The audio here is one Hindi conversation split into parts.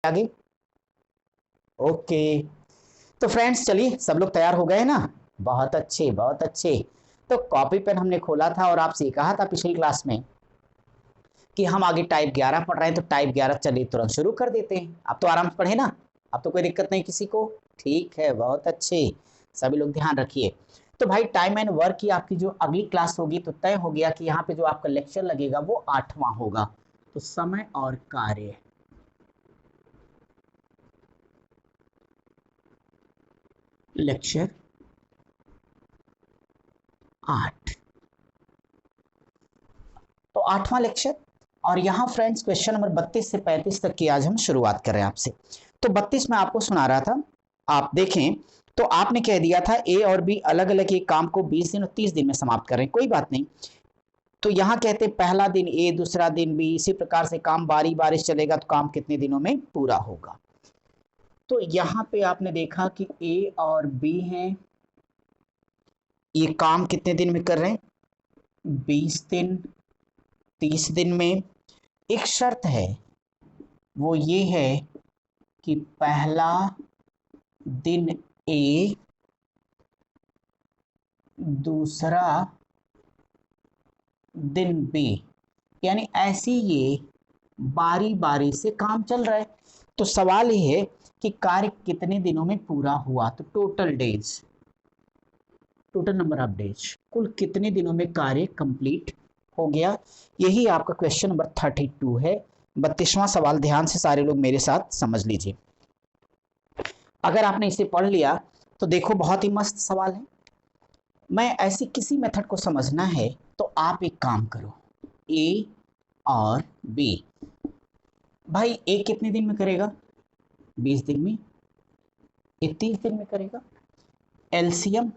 आगे। ओके, तो फ्रेंड्स चलिए सब लोग तैयार हो गए ना। बहुत अच्छे बहुत अच्छे। तो कॉपी पेन हमने खोला था और आपसे कहा था पिछली क्लास में कि हम आगे टाइप 11 पढ़ रहे हैं, तो टाइप 11 चलिए तुरंत शुरू कर देते हैं। आप तो आराम से पढ़े ना, अब तो कोई दिक्कत नहीं किसी को। ठीक है, बहुत अच्छे, सभी लोग ध्यान रखिए। तो भाई टाइम एंड वर्क की आपकी जो अगली क्लास होगी तो तय हो गया कि यहाँ पे जो आपका लेक्चर लगेगा वो 8वां होगा। तो समय और कार्य, लेक्चर 8, तो 8वां लेक्चर। और यहाँ फ्रेंड्स क्वेश्चन नंबर 32 से 35 तक की आज हम शुरुआत कर रहे हैं आपसे। तो 32 में आपको सुना रहा था, आप देखें तो आपने कह दिया था ए और बी अलग अलग एक काम को 20 दिन और 30 दिन में समाप्त कर रहे हैं, कोई बात नहीं। तो यहाँ कहते हैं पहला दिन ए, दूसरा दिन बी, इसी प्रकार से काम बारी बारी चलेगा तो काम कितने दिनों में पूरा होगा। तो यहाँ पे आपने देखा कि ए और बी हैं, ये काम कितने दिन में कर रहे हैं, 20 दिन 30 दिन में। एक शर्त है, वो ये है कि पहला दिन ए, दूसरा दिन बी, यानी ऐसे ये बारी बारी से काम चल रहा है। तो सवाल ये है कि कार्य कितने दिनों में पूरा हुआ, तो total days, total number of days, कुल कितने दिनों में कार्य कंप्लीट हो गया। यही आपका क्वेश्चन नंबर 32 है। 32वां सवाल ध्यान से सारे लोग मेरे साथ समझ लीजिए। अगर आपने इसे पढ़ लिया तो देखो बहुत ही मस्त सवाल है। मैं ऐसी किसी मेथड को समझना है तो आप एक काम करो, ए और बी। भाई ए कितने दिन में करेगा, 20 दिन में, ये 30 दिन में करेगा। एलसीएम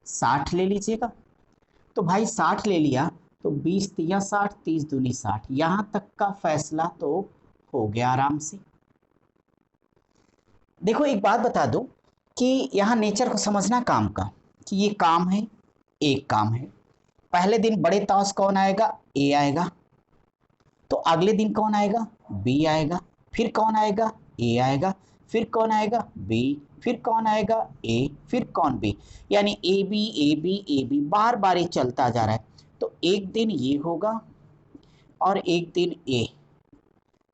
60 ले लीजिएगा। तो भाई 60 ले लिया तो 20 तिया 60, 30 दूनी 60, यहां तक का फैसला तो हो गया आराम से। देखो एक बात बता दो कि यहां नेचर को समझना काम का, कि ये काम है, एक काम है। पहले दिन बड़े ताश कौन आएगा, ए आएगा। तो अगले दिन कौन आएगा, बी आएगा। फिर कौन आएगा, ए आएगा। फिर कौन आएगा, बी। फिर कौन आएगा, ए। फिर कौन, बी। यानी A B A B A B, बार बार ये चलता जा रहा है। तो एक दिन ये होगा और एक दिन ए,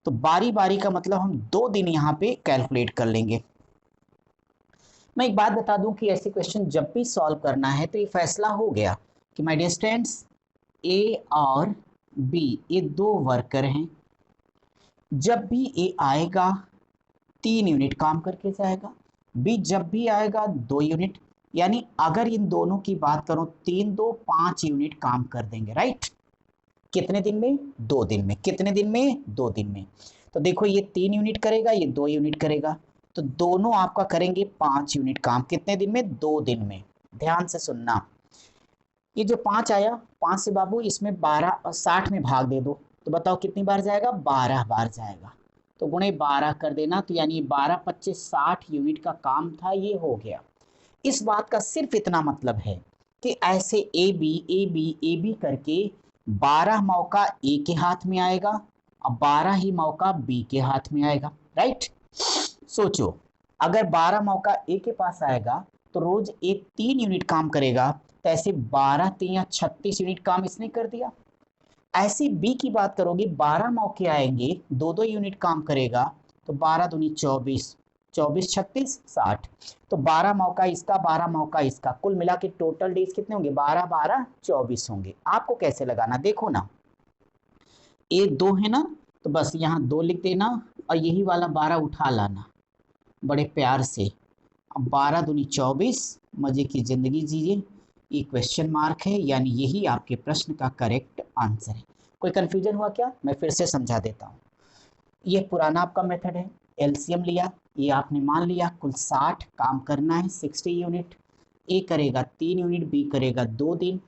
तो बारी बारी का मतलब हम 2 दिन यहाँ पे कैलकुलेट कर लेंगे। मैं एक बात बता दूं कि ऐसे क्वेश्चन जब भी सॉल्व करना है तो ये फैसला हो गया कि माय डियर स्टूडेंट्स, ए और बी ये 2 वर्कर हैं। जब भी ए आएगा 3 यूनिट काम करके जाएगा, बी जब भी आएगा 2 यूनिट। यानी अगर इन दोनों की बात करूं 3 2 5 यूनिट काम कर देंगे, राइट। कितने दिन में, 2 दिन में। कितने दिन में, 2 दिन में। तो देखो ये 3 यूनिट करेगा, ये 2 यूनिट करेगा, तो दोनों आपका करेंगे 5 यूनिट काम। कितने दिन में, 2 दिन में। ध्यान से सुनना, ये जो 5 आया, 5 से बाबू इसमें 12 और 60 में भाग दे दो, तो बताओ कितनी बार जाएगा, 12 बार जाएगा। तो गुणे 12 कर देना, तो यानी 12 25 60 यूनिट का काम था, ये हो गया। इस बात का सिर्फ इतना मतलब है कि ऐसे ए बी करके 12 मौका ए के हाथ में आएगा और 12 ही मौका बी के हाथ में आएगा, राइट। सोचो, अगर 12 मौका ए के पास आएगा तो रोज एक 3 यूनिट काम करेगा, तो ऐसे 12 3 36 यूनिट काम इसने कर दिया। ऐसे बी की बात करोगे, 12 मौके आएंगे, 2 यूनिट काम करेगा, तो 12 दूनी 24, 24 36 60, तो 12 मौका इसका, 12 मौका इसका, कुल मिला के टोटल डेज कितने होंगे, 12 12 24 होंगे। आपको कैसे लगाना देखो ना, ये 2 है ना, तो बस यहाँ 2 लिख देना और यही वाला 12 उठा लाना बड़े प्यार से। अब 12 दूनी 24, मजे की जिंदगी जीजिए। ये क्वेश्चन मार्क है, यानी यही आपके प्रश्न का करेक्ट आंसर है। कोई कंफ्यूजन हुआ क्या, मैं फिर से समझा देता हूँ। ये पुराना आपका मेथड है, एलसीएम लिया, ये आपने मान लिया कुल 60 काम करना है, 60 यूनिट। ए करेगा 3 यूनिट, बी करेगा 2 दिन,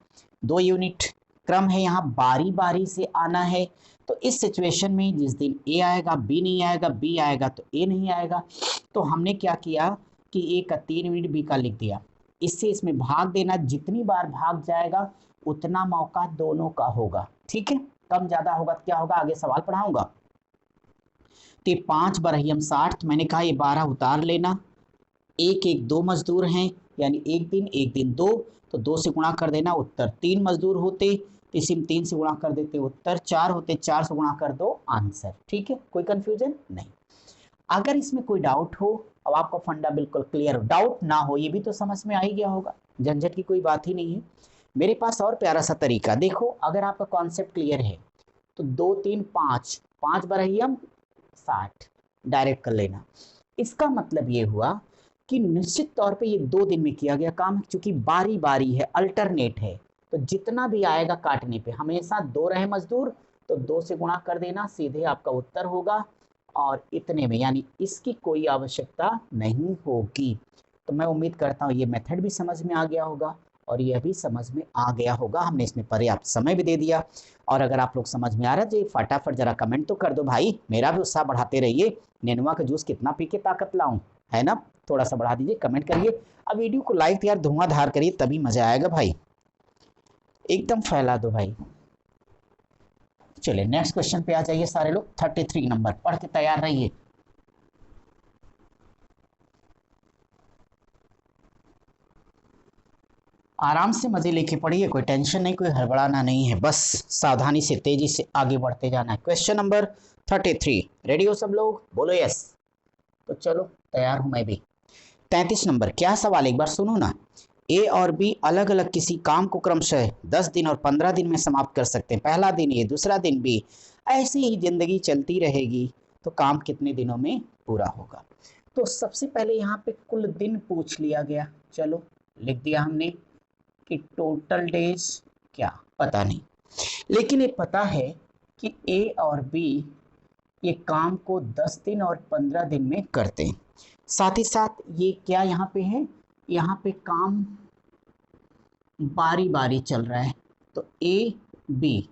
2 यूनिट। क्रम है यहाँ बारी बारी से आना है। तो इस सिचुएशन में जिस दिन ए आएगा बी नहीं आएगा, बी आएगा तो ए नहीं आएगा। तो हमने क्या किया कि ए का 3 यूनिट, बी का लिख दिया। इससे इसमें भाग देना, जितनी बार भाग जाएगा उतना मौका दोनों का होगा, ठीक है। कम ज्यादा होगा तो क्या होगा, आगे सवाल पढ़ाऊंगा। तो ये 5 बरहियम 60, तो मैंने कहा ये 12 उतार लेना, एक एक 2 मजदूर हैं, यानी एक दिन 2, तो 2 से गुणा कर देना, उत्तर 3 मजदूर होते, इसी में 3 से गुणा कर देते, उत्तर 4 होते, 4 से गुणा कर दो, आंसर। ठीक है, कोई कंफ्यूजन नहीं। अगर इसमें कोई डाउट हो, अब आपका फंडा बिल्कुल क्लियर हो, डाउट ना हो, ये भी तो समझ में आ ही गया होगा, झंझट की कोई बात ही नहीं है। मेरे पास और प्यारा सा तरीका देखो, अगर आपका कॉन्सेप्ट क्लियर है तो 2 3 5, 5 बरहियम 60 डायरेक्ट कर लेना। इसका मतलब ये हुआ कि निश्चित तौर पे ये 2 दिन में किया गया काम है, क्योंकि बारी बारी है, अल्टरनेट है, तो जितना भी आएगा काटने पे हमेशा 2 रहे मजदूर, तो 2 से गुणा कर देना, सीधे आपका उत्तर होगा, और इतने में, यानी इसकी कोई आवश्यकता नहीं होगी। तो मैं उम्मीद करता हूँ ये मेथड भी समझ में आ गया होगा, और यह भी समझ में आ गया होगा, हमने इसमें पर्याप्त समय भी दे दिया। और अगर आप लोग समझ में आ रहा है तो फटाफट जरा कमेंट तो कर दो भाई, मेरा भी उत्साह बढ़ाते रहिए। नेनुआ का जूस कितना पी के ताकत लाऊं, है ना, थोड़ा सा बढ़ा दीजिए, कमेंट करिए। अब वीडियो को लाइक यार धुआंधार करिए, तभी मजा आएगा भाई, एकदम फैला दो भाई। चलिए नेक्स्ट क्वेश्चन पे आ जाइए सारे लोग, 33 नंबर पढ़ के तैयार रहिए। आराम से मजे लेके पढ़िए, कोई टेंशन नहीं, कोई हड़बड़ाना नहीं है, बस सावधानी से तेजी से आगे बढ़ते जाना है। क्वेश्चन नंबर 33, रेडी हो सब लोग, बोलो यस। तो चलो तैयार हूं मैं भी। 33 नंबर, क्या सवाल एक बार सुनो ना। ए और बी अलग अलग किसी काम को क्रमशः 10 दिन और 15 दिन में समाप्त कर सकते हैं। पहला दिन ए, दूसरा दिन बी, ऐसे ही जिंदगी चलती रहेगी, तो काम कितने दिनों में पूरा होगा। तो सबसे पहले यहाँ पे कुल दिन पूछ लिया गया, चलो लिख दिया हमने कि टोटल डेज क्या पता नहीं, लेकिन ये पता है कि ए और बी ये काम को 10 दिन और 15 दिन में करते हैं। साथ ही साथ ये क्या यहाँ पे है, यहाँ पे काम बारी बारी चल रहा है, तो ए बी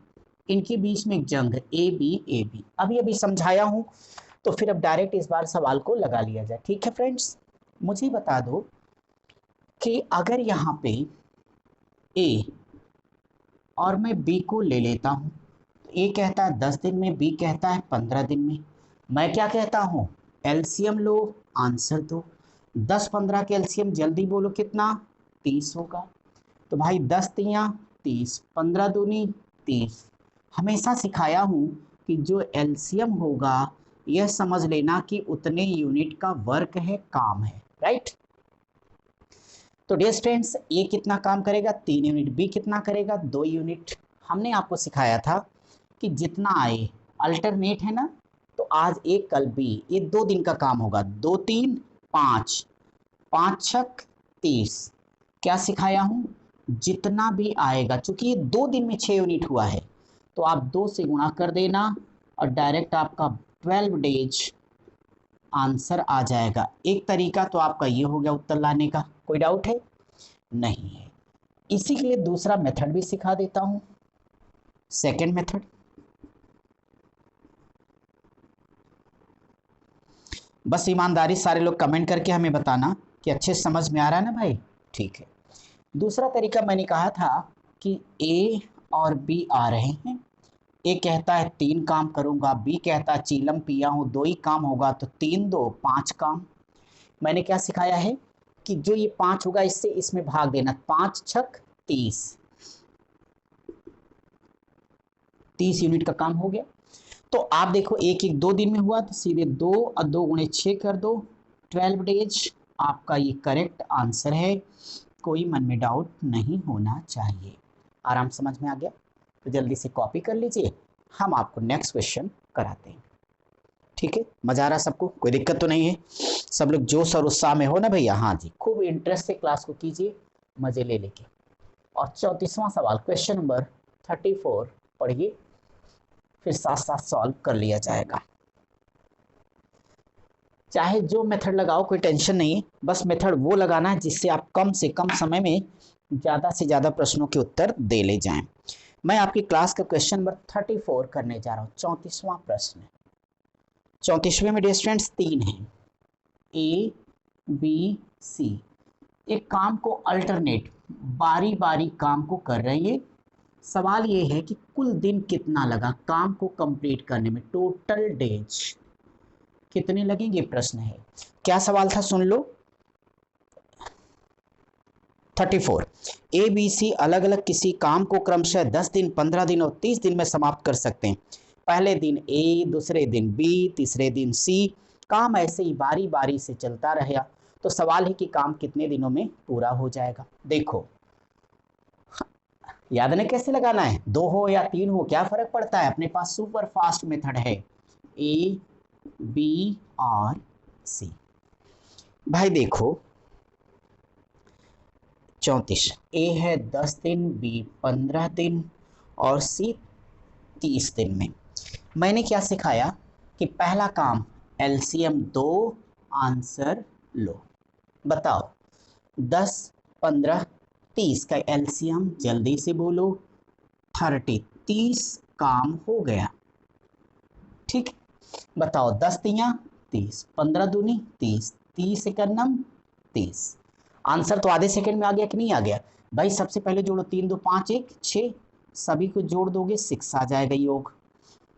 इनके बीच में एक जंग है, ए बी अभी अभी समझाया हूँ, तो फिर अब डायरेक्ट इस बार सवाल को लगा लिया जाए। ठीक है फ्रेंड्स, मुझे बता दो कि अगर यहाँ पे ए और मैं बी को ले लेता हूँ, तो ए कहता है 10 दिन में, बी कहता है 15 दिन में, मैं क्या कहता हूँ एलसीएम लो, आंसर दो। 10 15 के एलसीएम जल्दी बोलो कितना, 30 होगा। तो भाई 10 तियाँ 30, 15 दूनी 30। हमेशा सिखाया हूँ कि जो एलसीएम होगा यह समझ लेना कि उतने यूनिट का वर्क है, काम है, राइट। तो डियर स्टूडेंट्स, ये कितना काम करेगा, 3 यूनिट, बी कितना करेगा, 2 यूनिट। हमने आपको सिखाया था कि जितना आए अल्टरनेट है ना, तो आज ए कल बी, ये 2 दिन का काम होगा, 2 3 5, 5 छक 30। क्या सिखाया हूँ, जितना भी आएगा, चूंकि ये 2 दिन में 6 यूनिट हुआ है, तो आप 2 से गुणा कर देना और डायरेक्ट आपका 12 डेज आंसर आ जाएगा। एक तरीका तो आपका ये हो गया उत्तर लाने का, कोई डाउट है नहीं है। इसी के लिए दूसरा मेथड भी सिखा देता हूं, सेकंड मेथड। बस ईमानदारी सारे लोग कमेंट करके हमें बताना कि अच्छे समझ में आ रहा है ना भाई, ठीक है। दूसरा तरीका मैंने कहा था कि ए और बी आ रहे हैं, ए कहता है 3 काम करूंगा, बी कहता है चीलम पिया हूं 2 ही काम होगा, तो 3 2 5 काम। मैंने क्या सिखाया है कि जो ये 5 होगा इससे इसमें भाग देना, 5 छक 30, 30 यूनिट का काम हो गया। तो आप देखो एक एक 2 दिन में हुआ, तो सीधे 2 और 2 गुणे 6 कर दो, 12 डेज आपका ये करेक्ट आंसर है, कोई मन में डाउट नहीं होना चाहिए। आराम समझ में आ गया, तो जल्दी से कॉपी कर लीजिए, हम आपको नेक्स्ट क्वेश्चन कराते हैं। ठीक है, मजा आ रहा है सबको, कोई दिक्कत तो नहीं है, सब लोग जोश और उत्साह में हो ना भैया। हाँ जी, खूब इंटरेस्ट से क्लास को कीजिए, मजे ले लेके। और 34वां सवाल, क्वेश्चन नंबर 34 पढ़िए, फिर साथ साथ सॉल्व कर लिया जाएगा। चाहे जो मेथड लगाओ कोई टेंशन नहीं, बस मेथड वो लगाना है जिससे आप कम से कम समय में ज़्यादा से ज़्यादा प्रश्नों के उत्तर दे ले जाएं। मैं आपकी क्लास का क्वेश्चन नंबर 34 करने जा रहा हूँ, 34वां प्रश्न। 34वें में डियर स्टूडेंट्स 3 हैं, ए बी सी, एक काम को अल्टरनेट बारी बारी काम को कर रही है। सवाल ये है कि कुल दिन कितना लगा काम को कंप्लीट करने में, टोटल डेज। कितने लगेंगे प्रश्न है। क्या सवाल था सुन लो। 34 ए बी सी अलग अलग किसी काम को क्रमशः 10 दिन 15 दिन और 30 दिन में समाप्त कर सकते हैं। पहले दिन ए, दूसरे दिन बी, तीसरे दिन सी। काम ऐसे ही बारी बारी से चलता रहेगा। तो सवाल है कि काम कितने दिनों में पूरा हो जाएगा। देखो याद नहीं कैसे लगाना है, 2 हो या 3 हो क्या फर्क पड़ता है, अपने पास सुपर फास्ट मेथड है, ए बी और सी। भाई देखो 34 ए है 10 दिन, बी 15 दिन और सी 30 दिन में। मैंने क्या सिखाया कि पहला काम एलसीएम 2, आंसर लो। बताओ 10 15 30 का एलसीएम जल्दी से बोलो। 30 30 काम हो गया। ठीक, बताओ 10 तियां 30, 15 दूनी 30, 30 एकम 30। आंसर तो आधे सेकंड में आ गया कि नहीं आ गया। भाई सबसे पहले जोड़ो, 3 2 5 1 6, सभी को जोड़ दोगे 6 आ जाएगा योग।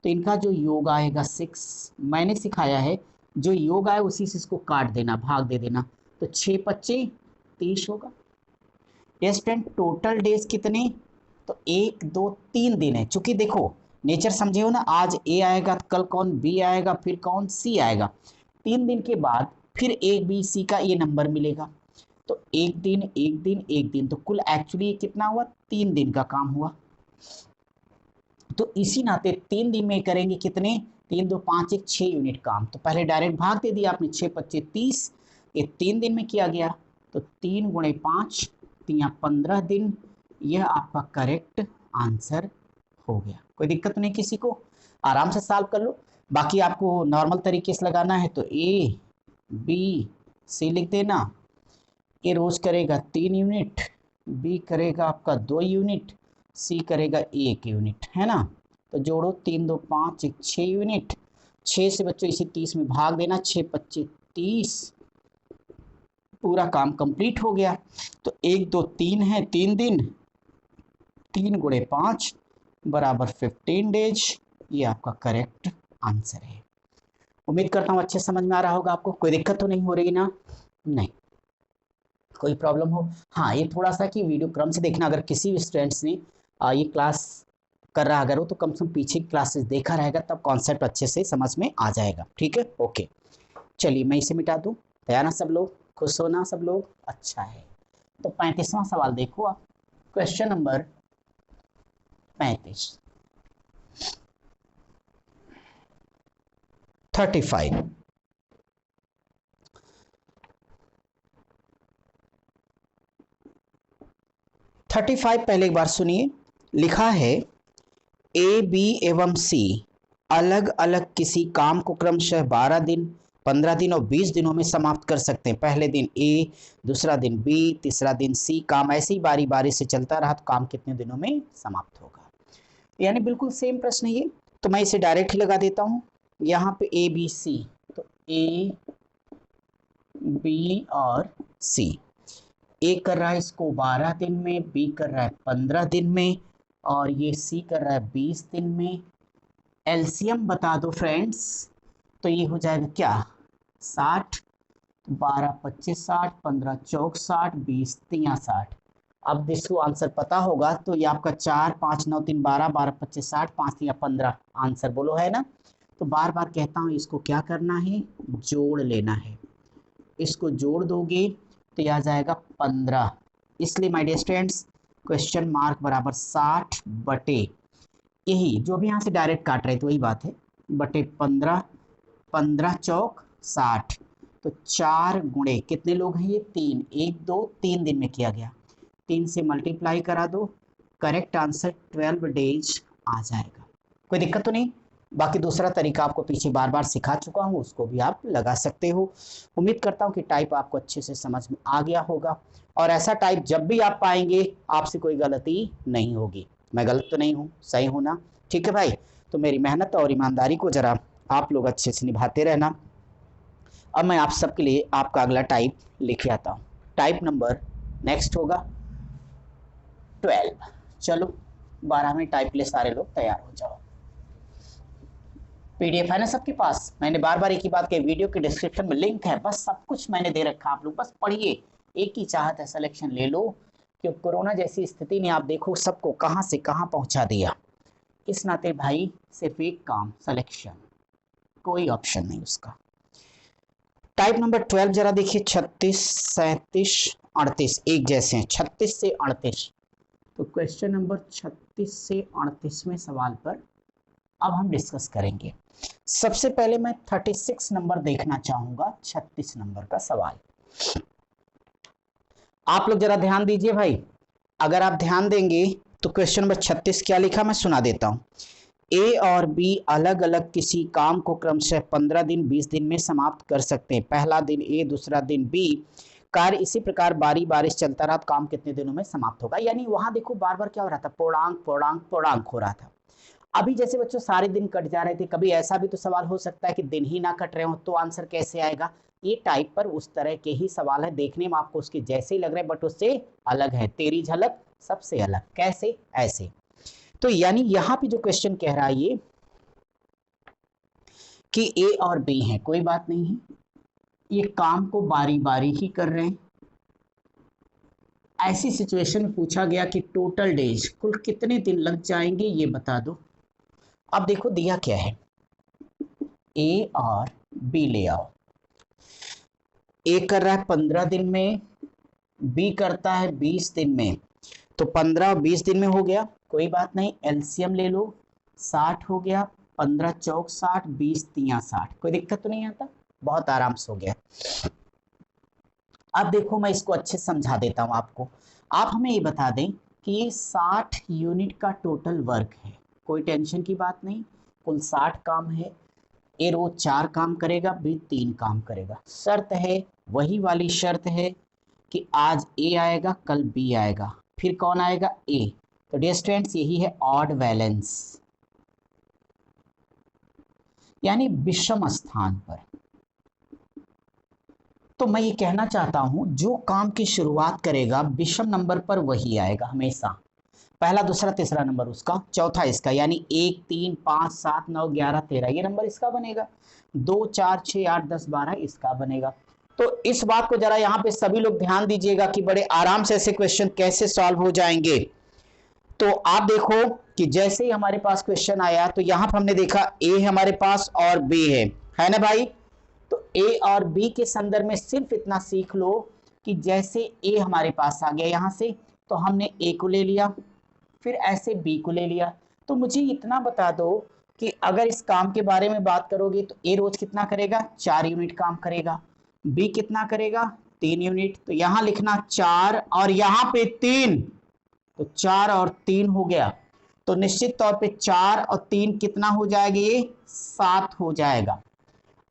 तो इनका जो योग आएगा 6, मैंने सिखाया है जो योग आए उसी से इसको काट देना, भाग दे देना। तो 6 25 30 होगा। यस फ्रेंड, टोटल डेज कितने, तो 1 2 3 दिन है। चूंकि देखो नेचर समझे हो ना, आज ए आएगा, कल कौन बी आएगा, फिर कौन सी आएगा। 3 दिन के बाद फिर ए बी सी का ये नंबर मिलेगा। तो एक दिन एक दिन एक दिन, तो कुल एक्चुअली कितना हुआ, 3 दिन का काम हुआ। तो इसी नाते 3 दिन में करेंगे कितने, 3 2 5 1 6 यूनिट काम। तो पहले डायरेक्ट भाग दे दिया आपने, 6 25 30, ये 3 दिन में किया गया। तो 3 गुणे 5 3 15 दिन, यह आपका करेक्ट आंसर हो गया। कोई दिक्कत नहीं किसी को, आराम से सॉल्व कर लो। बाकी आपको नॉर्मल तरीके से लगाना है तो ए बी सी लिख देना। ए रोज करेगा 3 यूनिट, बी करेगा आपका 2 यूनिट, सी करेगा 1 यूनिट, है ना। तो जोड़ो 3 2 5 1 6 यूनिट, 6 से बच्चों इसी 30 में भाग देना, 6 25 30, पूरा काम कंप्लीट हो गया। तो 1 2 3 है 3 दिन, 3 गुणे 5 बराबर 15 डेज, ये आपका करेक्ट आंसर है। उम्मीद करता हूँ अच्छे समझ में आ रहा होगा आपको, कोई दिक्कत तो नहीं हो रही ना, नहीं कोई प्रॉब्लम हो। हाँ ये थोड़ा सा कि वीडियो क्रम से देखना, अगर किसी भी स्टूडेंट्स ने ये क्लास कर रहा अगर हो तो कम से कम पीछे क्लासेस देखा रहेगा, तब कॉन्सेप्ट अच्छे से समझ में आ जाएगा। ठीक है, ओके चलिए मैं इसे मिटा दूँ। तैयार ना सब लोग, खुश हो ना सब लोग, अच्छा है। तो 35वां सवाल देखो आप, क्वेश्चन नंबर 35 35 35 पहले एक बार सुनिए। लिखा है ए बी एवं सी अलग अलग किसी काम को क्रमशः 12 दिन 15 दिन और 20 दिनों में समाप्त कर सकते हैं। पहले दिन ए, दूसरा दिन बी, तीसरा दिन सी। काम ऐसे ही बारी बारी से चलता रहा तो काम कितने दिनों में समाप्त होगा। यानी बिल्कुल सेम प्रश्न है ये, तो मैं इसे डायरेक्ट ही लगा देता हूं यहाँ पे ए बी सी। तो ए बी और सी, ए कर रहा है इसको 12 दिन में, बी कर रहा है 15 दिन में और ये सी कर रहा है 20 दिन में। एलसीएम बता दो फ्रेंड्स, तो ये हो जाएगा क्या 60, 12 25 60, 15 चौक 60, 20 3 60। अब जिसको आंसर पता होगा तो ये आपका 4 5 9 3 12, 12 25 60, 5 3 15 आंसर बोलो, है ना। तो बार बार कहता हूँ इसको क्या करना है, जोड़ लेना है। इसको जोड़ दोगे तो यह आ जाएगा 15। इसलिए my dear students question mark बराबर 60 बटे, यही जो भी यहाँ से डायरेक्ट काट रहे थे वही बात है, बटे 15, 15 चौक 60। तो 4 गुणे कितने लोग हैं ये 3, 1 2 3 दिन में किया गया, 3 से मल्टीप्लाई करा दो, करेक्ट आंसर 12 डेज आ जाएगा। कोई दिक्कत तो नहीं। बाकी दूसरा तरीका आपको पीछे बार बार सिखा चुका हूँ, उसको भी आप लगा सकते हो। उम्मीद करता हूँ कि टाइप आपको अच्छे से समझ में आ गया होगा, और ऐसा टाइप जब भी आप पाएंगे आपसे कोई गलती नहीं होगी। मैं गलत तो नहीं हूँ, सही हूँ ना, ठीक है भाई। तो मेरी मेहनत और ईमानदारी को जरा आप लोग अच्छे से निभाते रहना। अब मैं आप सबके लिए आपका अगला टाइप लिखे आता हूँ। टाइप नंबर नेक्स्ट होगा 12। चलो 12 में टाइप ले सारे लोग तैयार हो जाओ। पीडीएफ है ना सबके पास? मैंने बार बार एक ही बात कही, वीडियो के डिस्क्रिप्शन में लिंक है, बस सब कुछ मैंने दे रखा, आप लोग बस पढ़िए। एक ही चाहत है, सिलेक्शन ले लो, क्योंकि कोरोना जैसी स्थिति ने आप देखो सबको कहां से कहां पहुंचा दिया। इस नाते भाई सिर्फ एक काम, सिलेक्शन, कोई ऑप्शन नहीं उसका। टाइप नंबर 12 जरा देखिए, 36, 37, 38 एक जैसे हैं, 36 से 38। तो क्वेश्चन नंबर 36 से 38वें सवाल पर अब हम डिस्कस करेंगे। सबसे पहले मैं 36 नंबर देखना चाहूंगा, 36 नंबर का सवाल। आप लोग जरा ध्यान दीजिए भाई, अगर आप ध्यान देंगे तो क्वेश्चन नंबर 36 क्या लिखा मैं सुना देता हूं। ए और बी अलग अलग किसी काम को क्रमशः 15 दिन 20 दिन में समाप्त कर सकते हैं। पहला दिन ए, दूसरा दिन बी, कार्य इसी प्रकार बारी बारी चलता रहा, काम कितने दिनों में समाप्त होगा। यानी वहां देखो बार बार क्या हो रहा था, पूर्णांक पूर्णांक पूर्णांक हो रहा था। अभी जैसे बच्चों सारे दिन कट जा रहे थे, कभी ऐसा भी तो सवाल हो सकता है कि दिन ही ना कट रहे हो, तो आंसर कैसे आएगा। ये टाइप पर उस तरह के ही सवाल है, देखने में आपको उसके जैसे ही लग रहे हैं बट उससे अलग है, तेरी झलक सबसे अलग। कैसे? ऐसे। तो यानी यहां पे जो क्वेश्चन कह रहा है ये कि ए और बी है, कोई बात नहीं है, ये काम को बारी बारी ही कर रहे हैं। ऐसी सिचुएशन में पूछा गया कि टोटल डेज, कुल कितने दिन लग जाएंगे ये बता दो। अब देखो दिया क्या है, ए और बी ले आओ। ए कर रहा है 15 दिन में, बी करता है 20 दिन में, तो 15 और 20 दिन में हो गया, कोई बात नहीं, एलसीएम ले लो, 60 हो गया, 15 चौक 60, 20 तिया 60, कोई दिक्कत तो नहीं आता, बहुत आराम से हो गया। अब देखो मैं इसको अच्छे से समझा देता हूं आपको। आप हमें ये बता दें कि ये 60 यूनिट का टोटल वर्क है, कोई टेंशन की बात नहीं, कुल 60 काम है। ए रोज 4 काम करेगा, बी 3 काम करेगा। शर्त है, वही वाली शर्त है कि आज ए आएगा कल बी आएगा, फिर कौन आएगा, ए। तो डियर स्टूडेंट्स यही है ऑड वैलेंस, यानी विषम स्थान पर। तो मैं ये कहना चाहता हूं जो काम की शुरुआत करेगा विषम नंबर पर वही आएगा हमेशा, पहला दूसरा तीसरा नंबर उसका, चौथा इसका, यानी 1 3 5 7 9 11 13 ये नंबर इसका बनेगा, 2 4 6 8 10 12 इसका बनेगा। तो इस बात को जरा यहाँ पे सभी लोग ध्यान दीजिएगा कि बड़े आराम से ऐसे क्वेश्चन कैसे सॉल्व हो जाएंगे। तो आप देखो कि जैसे ही हमारे पास क्वेश्चन आया तो यहाँ पर हमने देखा ए हमारे पास और बी है ना भाई। तो ए और बी के संदर्भ में सिर्फ इतना सीख लो कि जैसे ए हमारे पास आ गया यहां से, तो हमने ए को ले लिया, फिर ऐसे बी को ले लिया। तो मुझे इतना बता दो कि अगर इस काम के बारे में बात करोगे तो ए रोज कितना करेगा, 4 यूनिट काम करेगा, बी कितना करेगा, 3 यूनिट। तो यहां लिखना 4 और यहां पे 3, तो 4 और 3 हो गया। तो निश्चित तौर पे 4 और 3 कितना हो जाएगा, ये 7 हो जाएगा।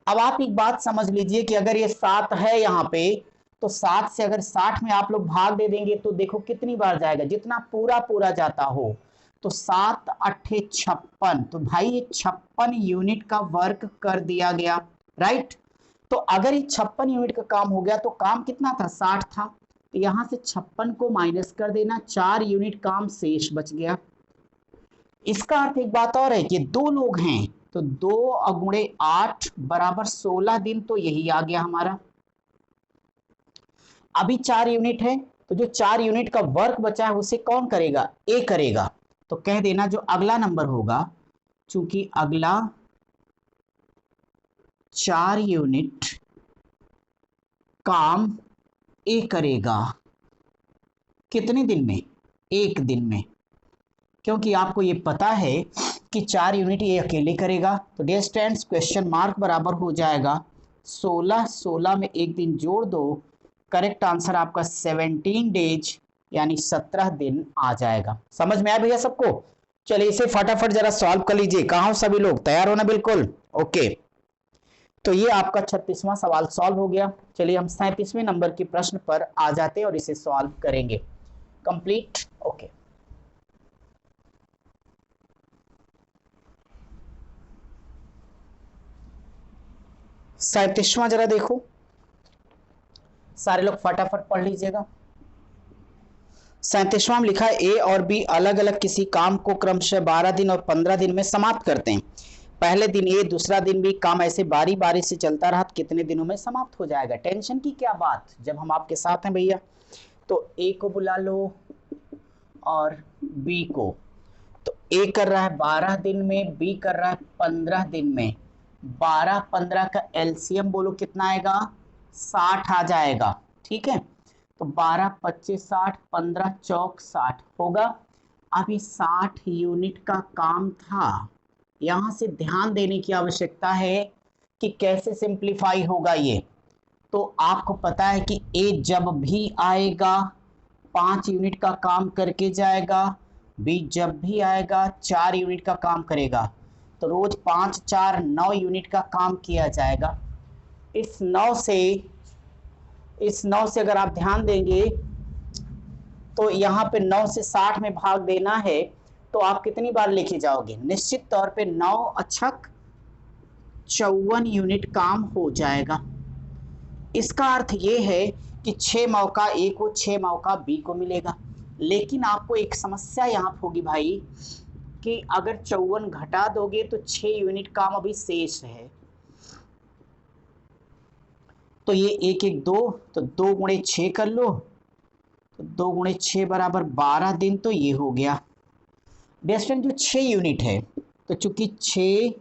अब आप एक बात समझ लीजिए कि अगर ये 7 है यहाँ पे, तो 7 से अगर 60 में आप लोग भाग दे देंगे तो देखो कितनी बार जाएगा, जितना पूरा पूरा जाता हो। तो 7 8 56, तो भाई ये 56 यूनिट का वर्क कर दिया गया, राइट। तो अगर ये 56 यूनिट का काम हो गया तो काम कितना था, 60 था, तो यहां से 56 को माइनस कर देना, 4 यूनिट काम शेष बच गया। इसका अर्थ एक बात और है कि 2 लोग हैं, तो 2 × 8 बराबर 16 दिन, तो यही आ गया हमारा। अभी 4 यूनिट है, तो जो 4 यूनिट का वर्क बचा है उसे कौन करेगा, ए करेगा। तो कह देना जो अगला नंबर होगा, चूंकि अगला 4 यूनिट काम ए करेगा, कितने दिन में, 1 दिन में, क्योंकि आपको ये पता है कि 4 यूनिट ये अकेले करेगा। तो डियर स्टूडेंट्स क्वेश्चन मार्क बराबर हो जाएगा 16, 16 में 1 दिन जोड़ दो, करेक्ट आंसर आपका 17 डेज यानी 17 दिन आ जाएगा। समझ में आया भैया सबको? चलिए इसे फटाफट जरा सॉल्व कर लीजिए। कहाँ हो सभी लोग, तैयार हो ना? बिल्कुल ओके। तो ये आपका 36वां सवाल सॉल्व हो गया। चलिए हम 37वें नंबर के प्रश्न पर आ जाते हैं और इसे सॉल्व करेंगे। Complete, okay. सैंतीसवां जरा देखो, सारे लोग फटाफट पढ़ लीजिएगा। 37वां में लिखा है ए और बी अलग अलग किसी काम को क्रमशः 12 दिन और 15 दिन में समाप्त करते हैं। पहले दिन ए, दूसरा दिन भी, काम ऐसे बारी बारी से चलता रहा तो कितने दिनों में समाप्त हो जाएगा। टेंशन की क्या बात, जब हम आपके साथ हैं भैया। तो ए को बुला लो और बी को। तो ए कर रहा है 12 दिन में, बी कर रहा है 15 दिन में। 12 15 का एलसीएम बोलो कितना आएगा, 60 आ जाएगा। ठीक है, तो 12 25 60, 15 चौक 60 होगा। अभी 60 यूनिट का काम था, यहाँ से ध्यान देने की आवश्यकता है कि कैसे सिंप्लीफाई होगा ये। तो आपको पता है कि ए जब भी आएगा 5 यूनिट का काम करके जाएगा, बी जब भी आएगा 4 यूनिट का काम करेगा। तो रोज 5 4 9 यूनिट का काम किया जाएगा। इस 9 से अगर आप ध्यान देंगे तो यहाँ पे 9 से 60 में भाग देना है, तो आप कितनी बार लेके जाओगे, निश्चित तौर पे 9 अच्छक 54 यूनिट काम हो जाएगा। इसका अर्थ ये है कि 6 मौका ए को 6 मौका बी को मिलेगा। लेकिन आपको एक समस्या यहाँ होगी भाई कि अगर 54 घटा दोगे तो 6 यूनिट काम अभी शेष है। तो ये 1 1 2, तो 2 गुणे 6 कर लो, तो 2 गुणे 6 बराबर 12 दिन। तो ये हो गया डिस्टेंस जो 6 यूनिट है। तो चूंकि 6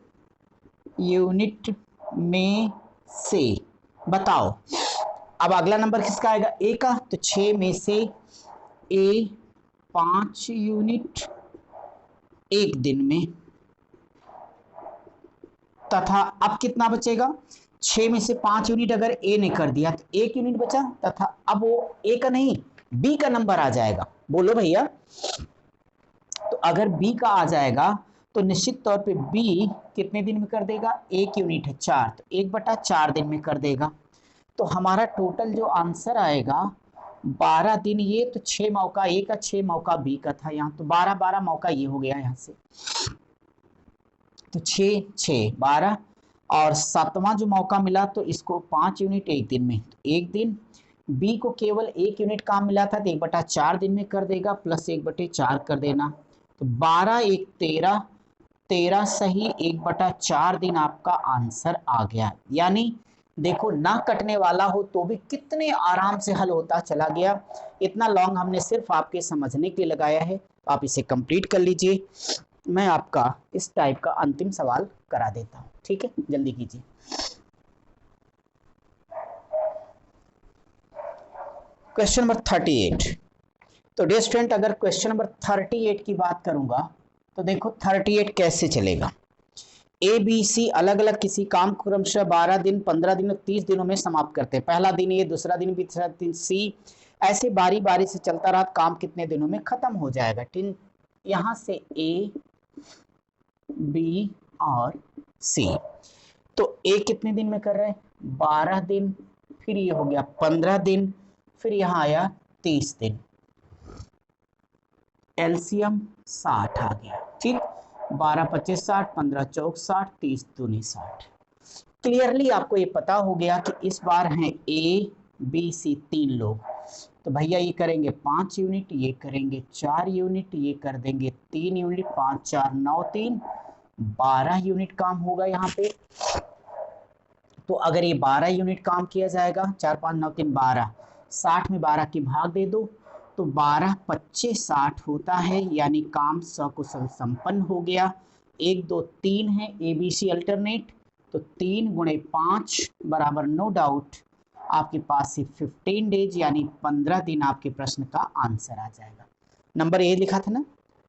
यूनिट में से, बताओ अब अगला नंबर किसका आएगा, ए का। तो 6 में से ए 5 यूनिट 1 दिन में, तथा अब कितना बचेगा, 6 में से 5 यूनिट अगर ए ने कर दिया तो 1 यूनिट बचा, तथा अब वो ए का नहीं बी का नंबर आ जाएगा। बोलो भैया, तो अगर बी का आ जाएगा तो निश्चित तौर पे बी कितने दिन में कर देगा, 1 यूनिट है 4, तो 1/4 दिन में कर देगा। तो हमारा टोटल जो आंसर आएगा 12 दिन, ये तो 6 मौका ए का 6 मौका बी का था यहाँ, तो 12 12 मौका ये हो गया यहाँ से। तो 6 6 12, और 7वां जो मौका मिला तो इसको 5 यूनिट 1 दिन में, तो 1 दिन। बी को केवल 1 यूनिट काम मिला था तो 1/4 दिन में कर देगा, प्लस 1/4 कर देना। तो 12 1 13, 13 सही 1/4 दिन आपका आंसर आ गया। यानी देखो ना कटने वाला हो तो भी कितने आराम से हल होता चला गया। इतना लॉन्ग हमने सिर्फ आपके समझने के लिए लगाया है, तो आप इसे कंप्लीट कर लीजिए। मैं आपका इस टाइप का अंतिम सवाल करा देता हूँ, ठीक है, जल्दी कीजिए। Question number 38। तो डियर स्टूडेंट, अगर क्वेश्चन नंबर 38 की बात करूंगा तो देखो 38 कैसे चलेगा। ए बी सी अलग अलग किसी काम को क्रमशः 12 दिन 15 दिन और 30 दिनों में समाप्त करते हैं। पहला दिन ए, दूसरा दिन बी, तीसरा दिन सी, ऐसे बारी बारी से चलता रहा, काम कितने दिनों में खत्म हो जाएगा। ठीक, यहाँ से ए बी और सी। तो ए कितने दिन में कर रहे हैं, 12 दिन, फिर ये हो गया 15 दिन, फिर यहाँ आया 30 दिन, एलसीएम 60 आ गया। ठीक, 12 25 60, 15 चौक 60, 30 दूनी 60। क्लियरली आपको ये पता हो गया कि इस बार हैं ए बी सी 3 लोग। तो भैया ये करेंगे 5 यूनिट, ये करेंगे 4 यूनिट, ये कर देंगे 3 यूनिट, 5 4 9 3 12 यूनिट काम होगा यहाँ पे। तो अगर ये 12 यूनिट काम किया जाएगा, 4 5 9 3 12, 60 में 12 की भाग दे दो, तो 12 25 60 होता है, यानी काम सकुशल संपन्न हो गया। 1 2 3 है ए बी सी अल्टरनेट, तो 3 गुणे 5 बराबर नो डाउट आपके पास से 15 डेज यानी 15 दिन आपके प्रश्न का आंसर आ जाएगा। नंबर ए लिखा था ना,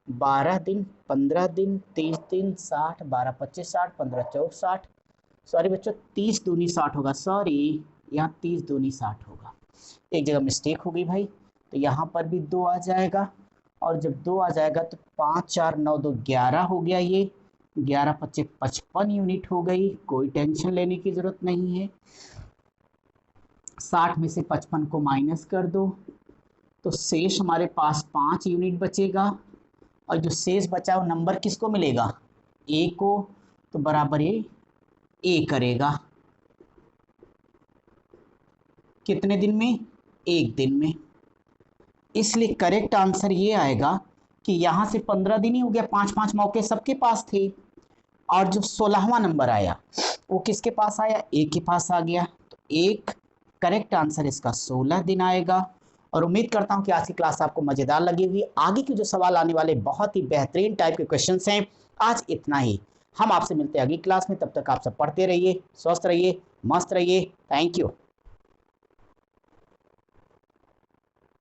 12 दिन 15 दिन 30 दिन 60, 12 25 60, 15 चौक 60, सॉरी बच्चों 30 दूनी 60 होगा, सॉरी यहाँ 30 दूनी 60 होगा, एक जगह मिस्टेक हो गई भाई। तो यहाँ पर भी 2 आ जाएगा, और जब 2 आ जाएगा तो 5 4 9 2 11 हो गया, ये 11 25 55 यूनिट हो गई, कोई टेंशन लेने की जरूरत नहीं है। 60 में से 55 को माइनस कर दो, तो शेष हमारे पास 5 यूनिट बचेगा, और जो शेष बचा वो नंबर किसको मिलेगा, ए को, तो बराबर ए करेगा कितने दिन में, 1 दिन में। इसलिए करेक्ट आंसर ये आएगा कि यहाँ से 15 दिन ही हो गया, 5 5 मौके सबके पास थे, और जो 16वां नंबर आया वो किसके पास आया, ए के पास आ गया। तो एक करेक्ट आंसर इसका 16 दिन आएगा। और उम्मीद करता हूं कि आज की क्लास आपको मजेदार लगी होगी। आगे के जो सवाल आने वाले बहुत ही बेहतरीन टाइप के क्वेश्चंस हैं। आज इतना ही, हम आपसे मिलते हैं अगली क्लास में। तब तक आप सब पढ़ते रहिए, स्वस्थ रहिए, मस्त रहिए। Thank you.